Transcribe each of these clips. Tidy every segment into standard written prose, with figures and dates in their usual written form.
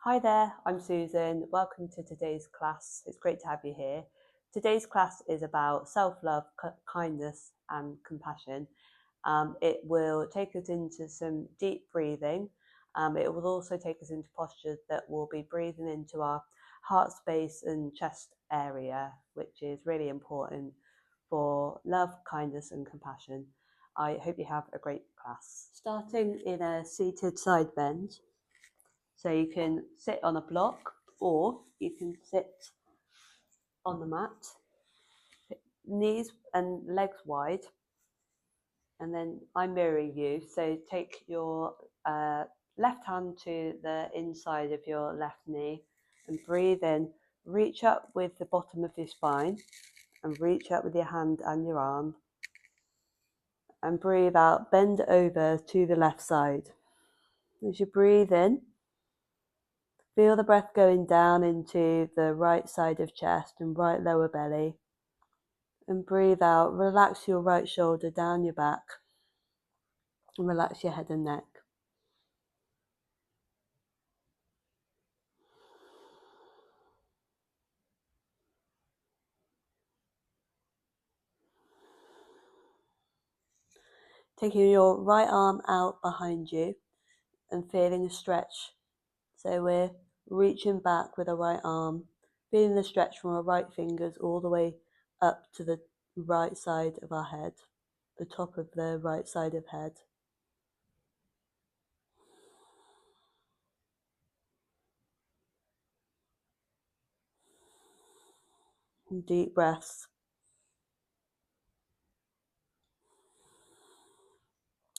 Hi there, I'm Susan. Welcome to today's class. It's great to have you here. Today's class is about self-love, kindness and compassion. It will take us into some deep breathing. It will also take us into postures that will be breathing into our heart space and chest area, which is really important for love, kindness and compassion. I hope you have a great class. Starting in a seated side bend. So you can sit on a block or you can sit on the mat, knees and legs wide. And then I'm mirroring you. So take your left hand to the inside of your left knee and breathe in. Reach up with the bottom of your spine and reach up with your hand and your arm. And breathe out, bend over to the left side. As you breathe in, feel the breath going down into the right side of chest and right lower belly. And breathe out, relax your right shoulder down your back. And relax your head and neck. Taking your right arm out behind you and feeling a stretch. So we're reaching back with the right arm, feeling the stretch from our right fingers all the way up to the right side of our head, the top of the right side of head. And deep breaths.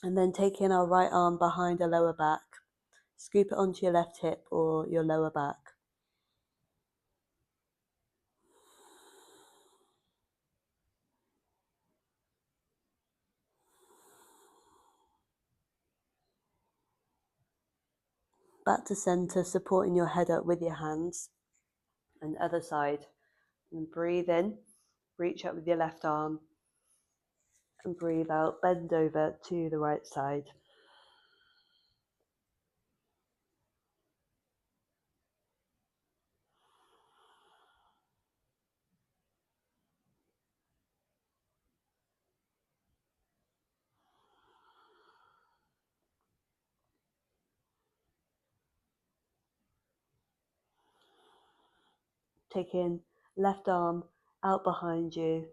And then taking our right arm behind our lower back, scoop it onto your left hip or your lower back. Back to center, supporting your head up with your hands. And other side. And breathe in, reach up with your left arm. And breathe out, bend over to the right side. Taking left arm out behind you.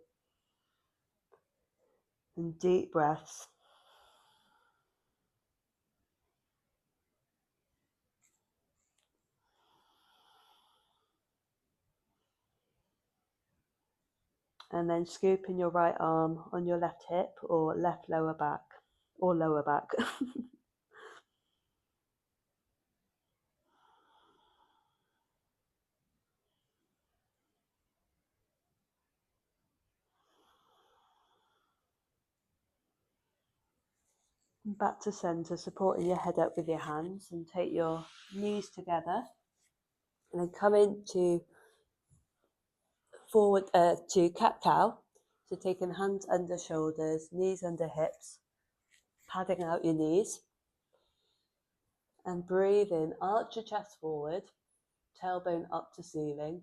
And deep breaths. And then scooping your right arm on your left hip or left lower back or lower back. Back to center, supporting your head up with your hands, and take your knees together and then come into forward to cat-cow. So taking hands under shoulders, knees under hips, padding out your knees. And breathe in, arch your chest forward, tailbone up to ceiling.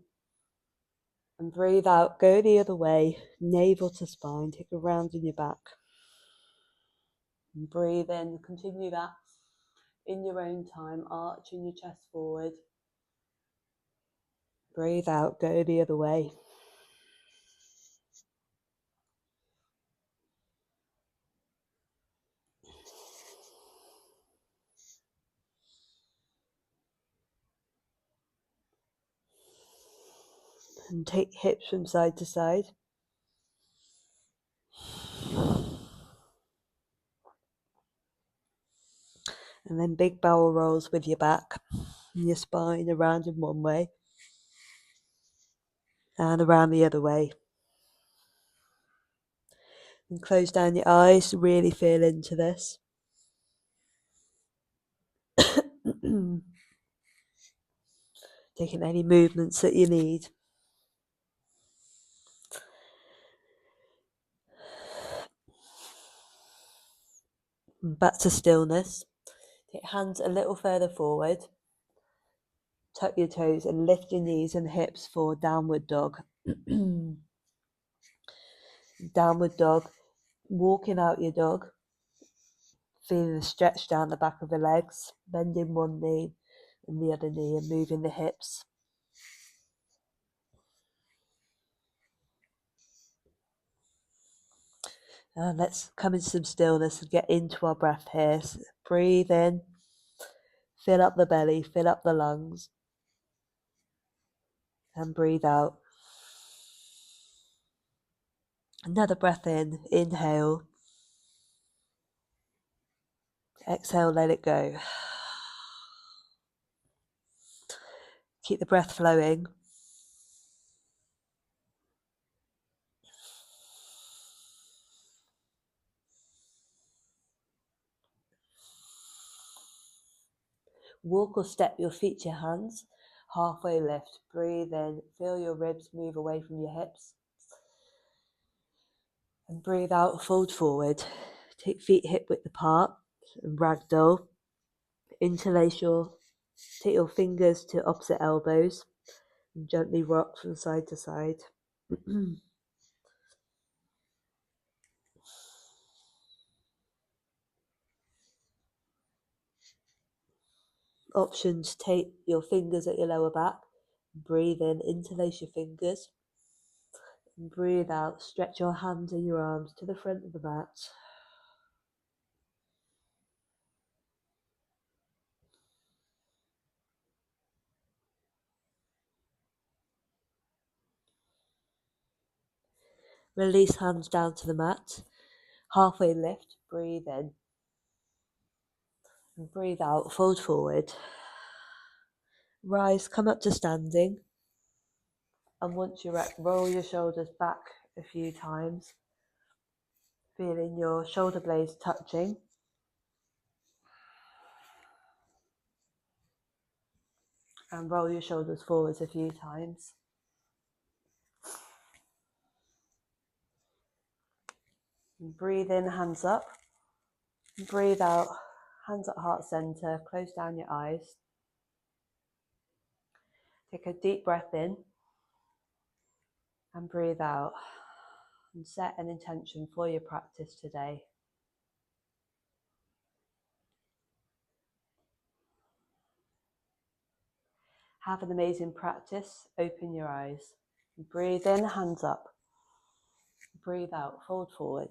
And breathe out, go the other way, navel to spine, take a round in your back. And breathe in, continue that in your own time, arching your chest forward. Breathe out, go the other way. And take hips from side to side. And then big barrel rolls with your back and your spine around in one way and around the other way. And close down your eyes, really feel into this. Taking any movements that you need. And back to stillness. Take hands a little further forward. Tuck your toes and lift your knees and hips for downward dog. Downward dog. Walking out your dog. Feeling the stretch down the back of the legs. Bending one knee and the other knee and moving the hips. And let's come into some stillness and get into our breath here. So breathe in. Fill up the belly. Fill up the lungs. And breathe out. Another breath in. Inhale. Exhale, let it go. Keep the breath flowing. Walk or step your feet to your hands. Halfway lift. Breathe in. Feel your ribs move away from your hips. And breathe out, fold forward. Take feet hip width apart and ragdoll. Take your fingers to opposite elbows and gently rock from side to side. Options, take your fingers at your lower back. Breathe in, interlace your fingers. And breathe out, stretch your hands and your arms to the front of the mat. Release hands down to the mat. Halfway lift, breathe in. And breathe out, fold forward. Rise, come up to standing. And once you're up, roll your shoulders back a few times. Feeling your shoulder blades touching. And roll your shoulders forwards a few times. And breathe in, hands up. And breathe out, hands at heart center. Close down your eyes. Take a deep breath in. And breathe out. And set an intention for your practice today. Have an amazing practice. Open your eyes. Breathe in, hands up. Breathe out, fold forward.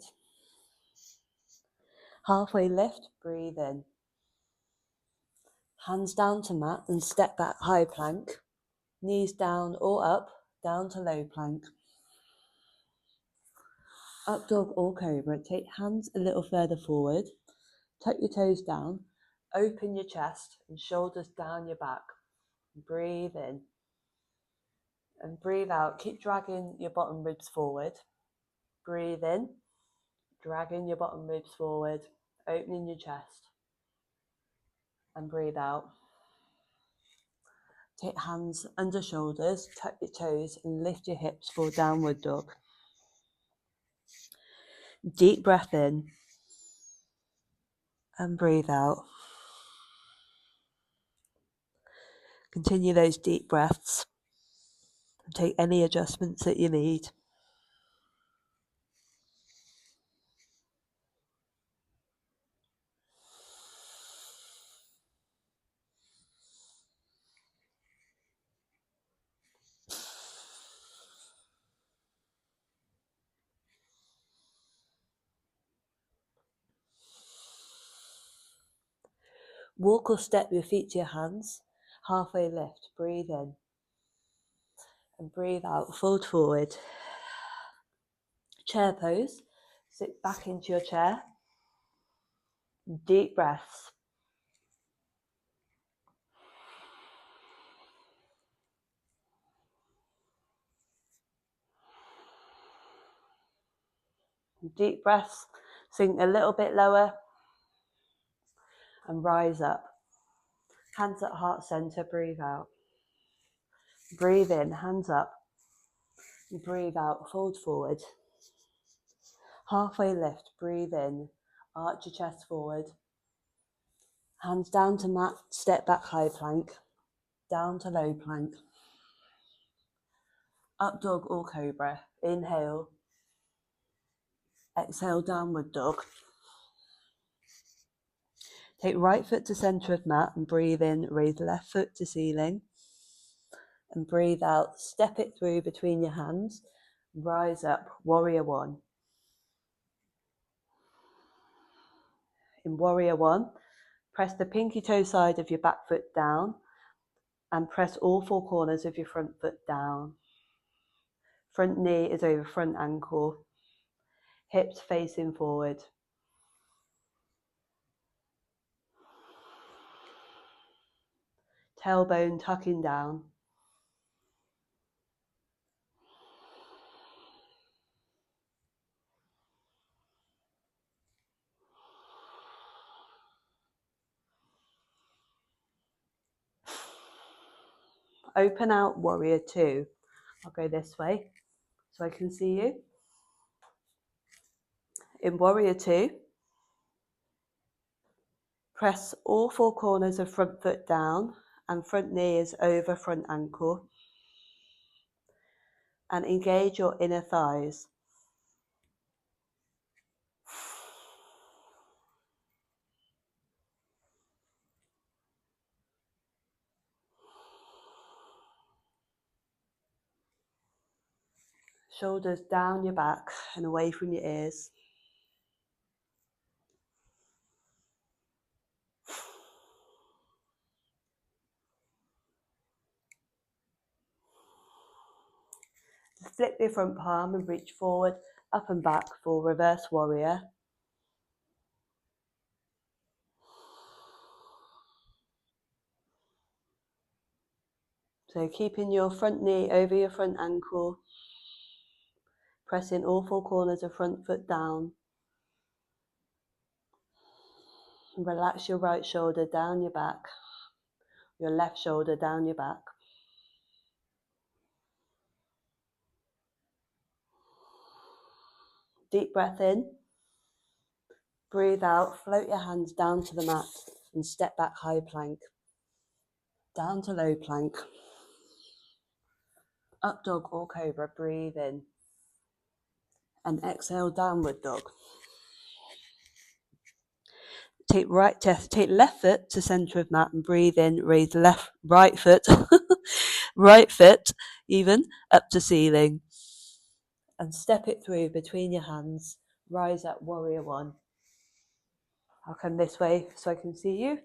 Halfway lift, breathe in. Hands down to mat and step back high plank. Knees down or up, down to low plank. Up dog or cobra. Take hands a little further forward. Tuck your toes down. Open your chest and shoulders down your back. Breathe in. And breathe out. Keep dragging your bottom ribs forward. Breathe in. Dragging your bottom ribs forward. Opening your chest. And breathe out. Take hands under shoulders, tuck your toes and lift your hips for downward dog. Deep breath in and breathe out. Continue those deep breaths and take any adjustments that you need. Walk or step your feet to your hands. Halfway lift, breathe in. And breathe out, fold forward. Chair pose. Sit back into your chair. Deep breaths. Deep breaths. Sink a little bit lower. And rise up. Hands at heart center, breathe out. Breathe in, hands up. Breathe out, fold forward. Halfway lift, breathe in. Arch your chest forward. Hands down to mat, step back high plank. down to low plank, up dog or cobra. Inhale, exhale, downward dog. Take right foot to centre of mat and breathe in, raise left foot to ceiling. And breathe out, step it through between your hands, rise up, warrior one. In warrior one, press the pinky toe side of your back foot down and press all four corners of your front foot down. Front knee is over front ankle, hips facing forward. Tailbone tucking down. Open out warrior two. I'll go this way so I can see you. In warrior two, press all four corners of front foot down and front knee is over front ankle. And engage your inner thighs. Shoulders down your back and away from your ears. Flip your front palm and reach forward, up and back for reverse warrior. So keeping your front knee over your front ankle, pressing all four corners of front foot down. And relax your right shoulder down your back, your left shoulder down your back. Deep breath in. Breathe out, float your hands down to the mat and step back high plank. Down to low plank. Up dog or cobra, breathe in. And exhale, downward dog. Take left foot to centre of mat and breathe in, raise right foot, right foot even, up to ceiling. And step it through between your hands, rise up, warrior one. I'll come this way so I can see you.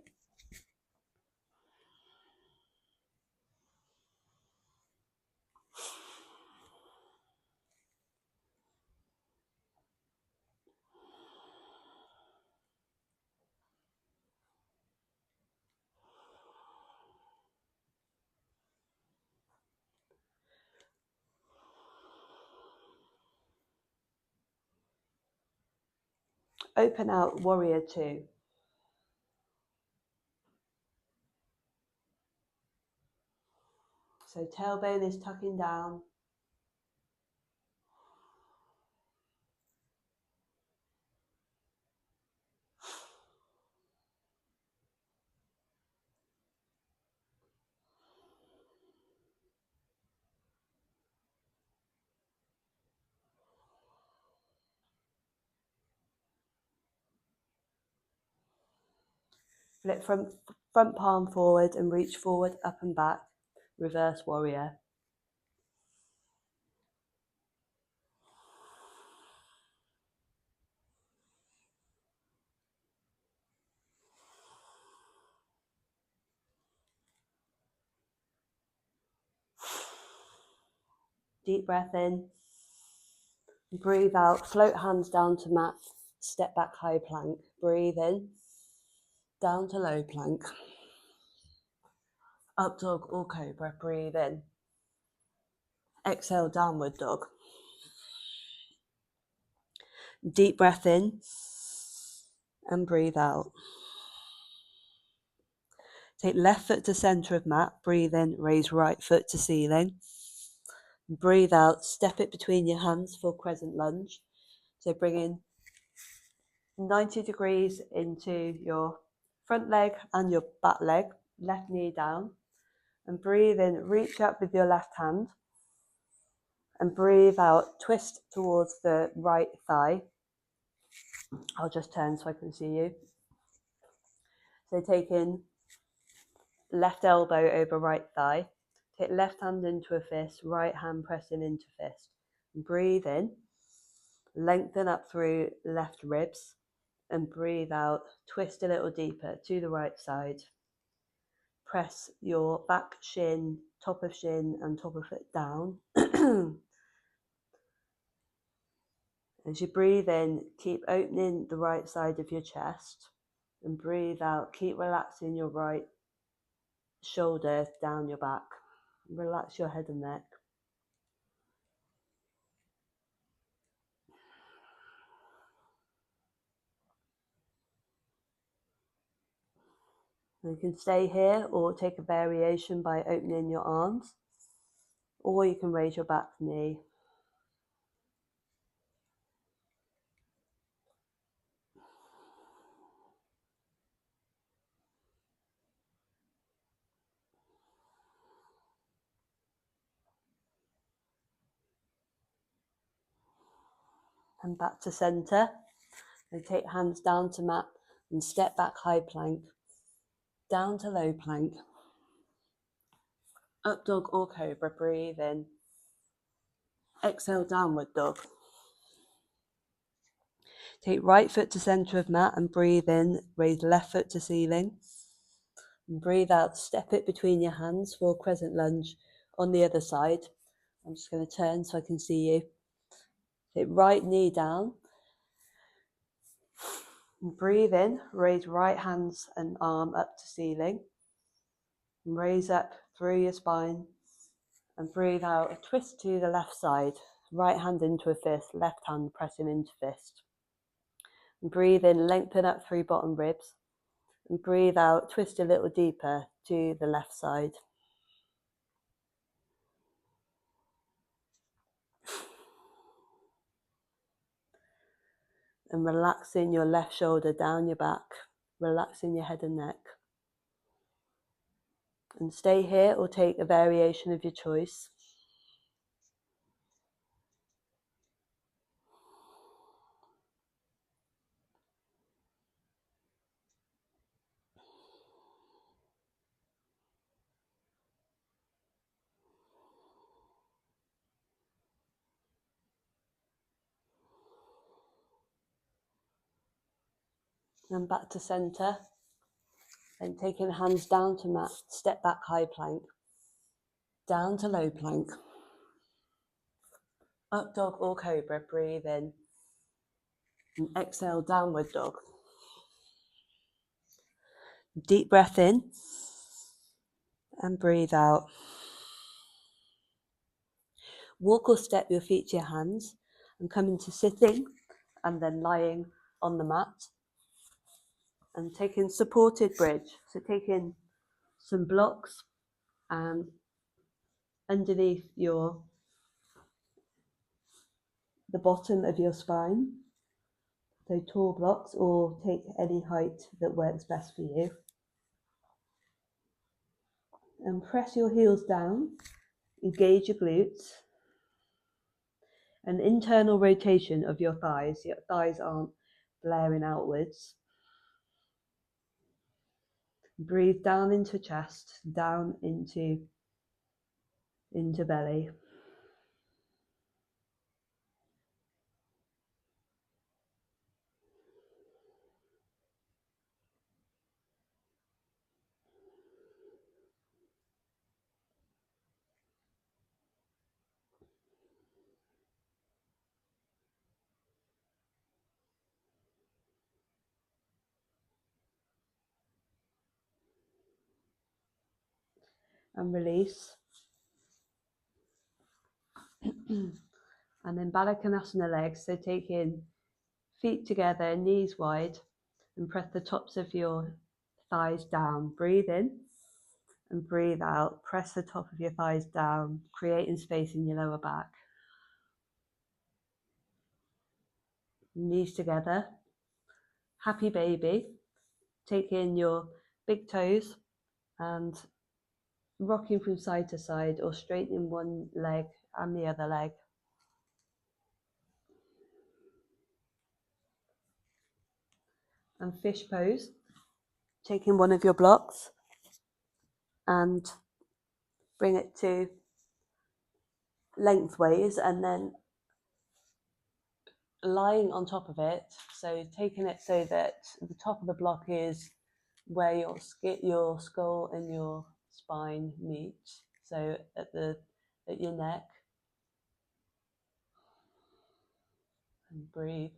Open out, warrior two. So tailbone is tucking down. Flip front palm forward and reach forward, up and back, reverse warrior. Deep breath in. Breathe out, float hands down to mat, step back high plank. Breathe in, down to low plank. Up dog or cobra, breathe in. Exhale, downward dog. Deep breath in and breathe out. Take left foot to centre of mat, breathe in, raise right foot to ceiling. Breathe out, step it between your hands for crescent lunge. So bring in 90 degrees into your front leg and your back leg, left knee down. And breathe in, reach up with your left hand. And breathe out, twist towards the right thigh. I'll just turn so I can see you. So take in left elbow over right thigh. Take left hand into a fist, right hand pressing into fist. And breathe in, lengthen up through left ribs. And breathe out, twist a little deeper to the right side. Press your back shin, top of shin and top of foot down. As you breathe in, keep opening the right side of your chest. And breathe out, keep relaxing your right shoulder down your back. Relax your head and neck. You can stay here or take a variation by opening your arms, or you can raise your back knee. And back to center. And take hands down to mat and step back high plank, down to low plank, up dog or cobra, breathe in. Exhale, downward dog. Take right foot to center of mat and breathe in, raise left foot to ceiling. And breathe out, step it between your hands for crescent lunge on the other side. I'm just going to turn so I can see you. Take right knee down. And breathe in, raise right hands and arm up to ceiling. And raise up through your spine. And breathe out, a twist to the left side. Right hand into a fist, left hand pressing into fist. And breathe in, lengthen up through bottom ribs. And breathe out, twist a little deeper to the left side. And relaxing your left shoulder down your back, relaxing your head and neck. And stay here or take a variation of your choice. And back to center. And taking hands down to mat, step back high plank, down to low plank, up dog or cobra, breathe in, and exhale, downward dog. Deep breath in, and breathe out. Walk or step your feet to your hands, and come into sitting, and then lying on the mat, and taking supported bridge. So taking some blocks and underneath the bottom of your spine, so tall blocks, or take any height that works best for you. And press your heels down, engage your glutes, an internal rotation of your thighs. Your thighs aren't blaring outwards. Breathe down into chest, down into belly. And release. And then Baddha legs. So take in feet together, knees wide, and press the tops of your thighs down. Breathe in and breathe out. Press the top of your thighs down, creating space in your lower back. Knees together. Happy baby. Take in your big toes and rocking from side to side or straightening one leg and the other leg. And fish pose, taking one of your blocks and bring it to lengthways and then lying on top of it. So taking it so that the top of the block is where your skull and your spine meet. So at your neck, and breathe.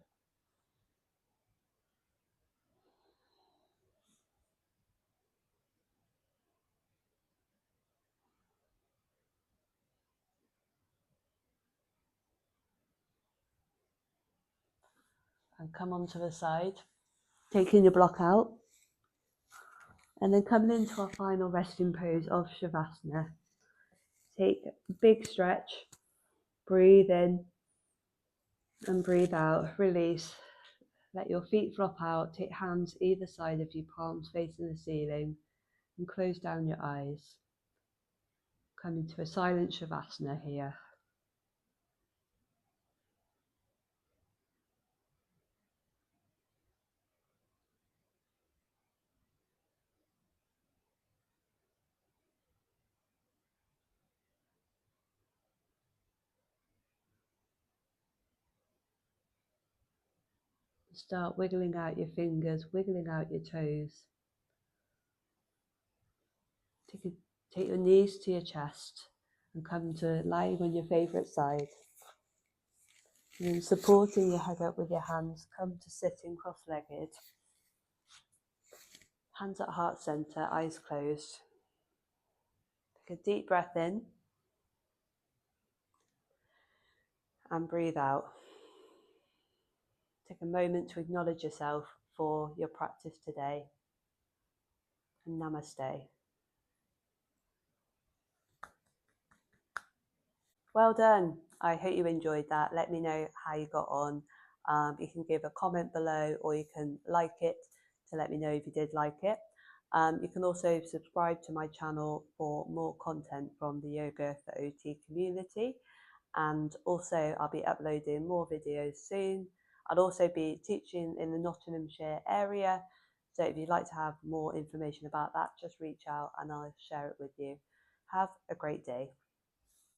And come onto the side, taking your block out, and then coming into our final resting pose of Shavasana. Take a big stretch, breathe in and breathe out, release. Let your feet flop out, take hands either side of you, palms facing the ceiling, and close down your eyes. Come into a silent Shavasana here. Start wiggling out your fingers, wiggling out your toes. Take your knees to your chest and come to lying on your favourite side. And then supporting your head up with your hands, come to sitting cross-legged. Hands at heart centre, eyes closed. Take a deep breath in and breathe out. Take a moment to acknowledge yourself for your practice today. And namaste. Well done. I hope you enjoyed that. Let me know how you got on. You can give a comment below or you can like it to let me know if you did like it. You can also subscribe to my channel for more content from the Yoga for OT community. And also I'll be uploading more videos soon. I'll also be teaching in the Nottinghamshire area. So if you'd like to have more information about that, just reach out and I'll share it with you. Have a great day.